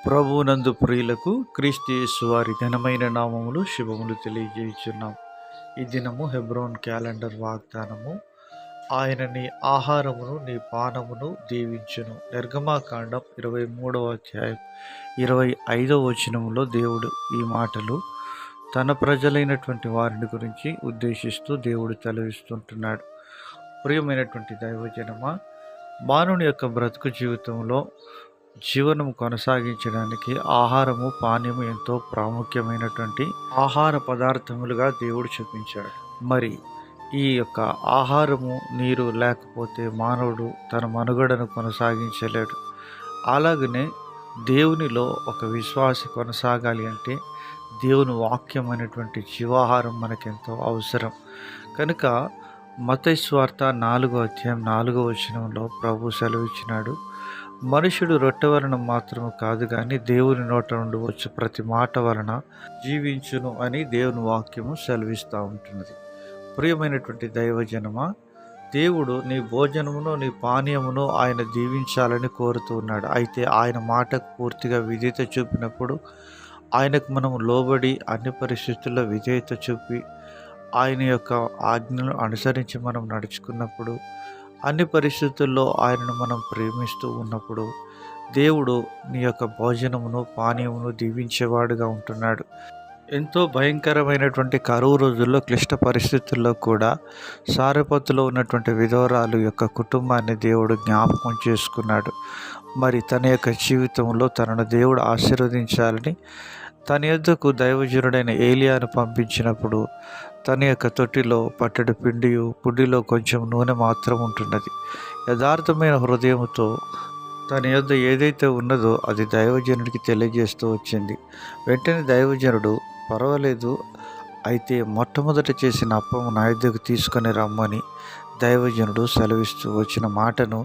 ప్రభువునందు ప్రియులకు క్రీస్తు యేసు వారి ఘనమైన నామములు శుభములు తెలియజేయుచున్నాం. ఈ దినము హెబ్రోన్ క్యాలెండర్ వాగ్దానము, ఆయన నీ ఆహారమును నీ పానమును దీవించును. నిర్గమాకాండం 23వ అధ్యాయం 25వ వచనములో దేవుడు ఈ మాటలు తన ప్రజలైనటువంటి వారిని గురించి ఉద్దేశిస్తూ దేవుడు సెలవిస్తుంటున్నాడు. ప్రియమైనటువంటి దైవజనమా, మానవుని యొక్క బ్రతుకు జీవితంలో జీవనం కొనసాగించడానికి ఆహారము పానీయము ఎంతో ప్రాముఖ్యమైనటువంటి ఆహార పదార్థములుగా దేవుడు చూపించాడు. మరి ఈ యొక్క ఆహారము నీరు లేకపోతే మానవుడు తన మనుగడను కొనసాగించలేడు. అలాగనే దేవునిలో ఒక విశ్వాసి కొనసాగాలి అంటే దేవుని వాక్యం అనేటువంటి జీవాహారం మనకెంతో అవసరం. కనుక మత్తయి సువార్త 4వ అధ్యాయం 4వ వచనంలో ప్రభు సెలవిచ్చినాడు, మనుషుడు రొట్టె వలన మాత్రము కాదు కానీ దేవుని నోట నుండి వచ్చు ప్రతి మాట వలన జీవించును అని దేవుని వాక్యము సెలవిస్తూ ఉంటున్నది. ప్రియమైనటువంటి దైవజనమా, దేవుడు నీ భోజనమును నీ పానీయమును ఆయన దీవించాలని కోరుతూ ఉన్నాడు. అయితే ఆయన మాటకు పూర్తిగా విధేయత చూపినప్పుడు, ఆయనకు మనం లోబడి అన్ని పరిస్థితుల్లో విధేయత చూపి ఆయన యొక్క ఆజ్ఞలను అనుసరించి మనం నడుచుకున్నప్పుడు, అన్ని పరిస్థితుల్లో ఆయనను మనం ప్రేమిస్తూ ఉన్నప్పుడు దేవుడు నీ యొక్క భోజనమును పానీయమును దీవించేవాడుగా ఉంటున్నాడు. ఎంతో భయంకరమైనటువంటి కరువు రోజుల్లో, క్లిష్ట పరిస్థితుల్లో కూడా సారెపత్తులో ఉన్నటువంటి విధవరాలు యొక్క కుటుంబాన్ని దేవుడు జ్ఞాపకం చేసుకున్నాడు. మరి తన యొక్క జీవితంలో తనను దేవుడు ఆశీర్వదించాలని తన యొద్దకు దైవజనుడైన ఏలియాను పంపించినప్పుడు తన యొక్క తొట్టిలో పట్టెడు పుడ్డిలో కొంచెం నూనె మాత్రం ఉంటున్నది. యథార్థమైన హృదయంతో తన యొద్ద ఏదైతే ఉన్నదో అది దైవజనుడికి తెలియజేస్తూ వచ్చింది. వెంటనే దైవజనుడు, పర్వాలేదు, అయితే మొట్టమొదట చేసిన అప్పము నా యొద్దకు తీసుకొని రమ్మని దైవజనుడు సెలవిస్తూ వచ్చిన మాటను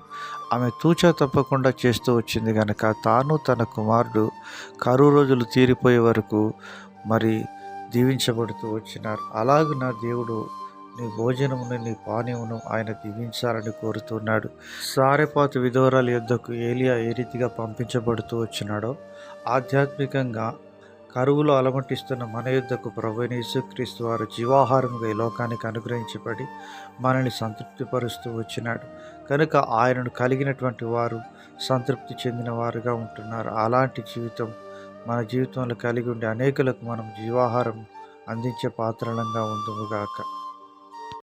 ఆమె తూచా తప్పకుండా చేస్తూ వచ్చింది కనుక తాను తన కుమారుడు కరువు రోజులు తీరిపోయే వరకు మరి దీవించబడుతూ వచ్చినారు. అలాగున దేవుడు నీ భోజనమును నీ పానీయమును ఆయన దీవించాలని కోరుతున్నాడు. సారెపాతు విధవరాలి యొద్దకు ఏలియా ఏ రీతిగా పంపించబడుతూ వచ్చినాడో, ఆధ్యాత్మికంగా కరువులో అలమటిస్తున్న మన యొద్దకు ప్రభువైన యేసుక్రీస్తు వారు జీవాహారముగా ఈ లోకానికి అనుగ్రహించబడి మనల్ని సంతృప్తిపరుస్తూ వచ్చినాడు. కనుక ఆయనను కలిగినటువంటి వారు సంతృప్తి చెందిన వారుగా ఉంటున్నారు. అలాంటి జీవితం మన జీవితంలో కలిగి ఉండే అనేకులకు మనం జీవాహారం అందించే పాత్రలంగా ఉందుముగాక.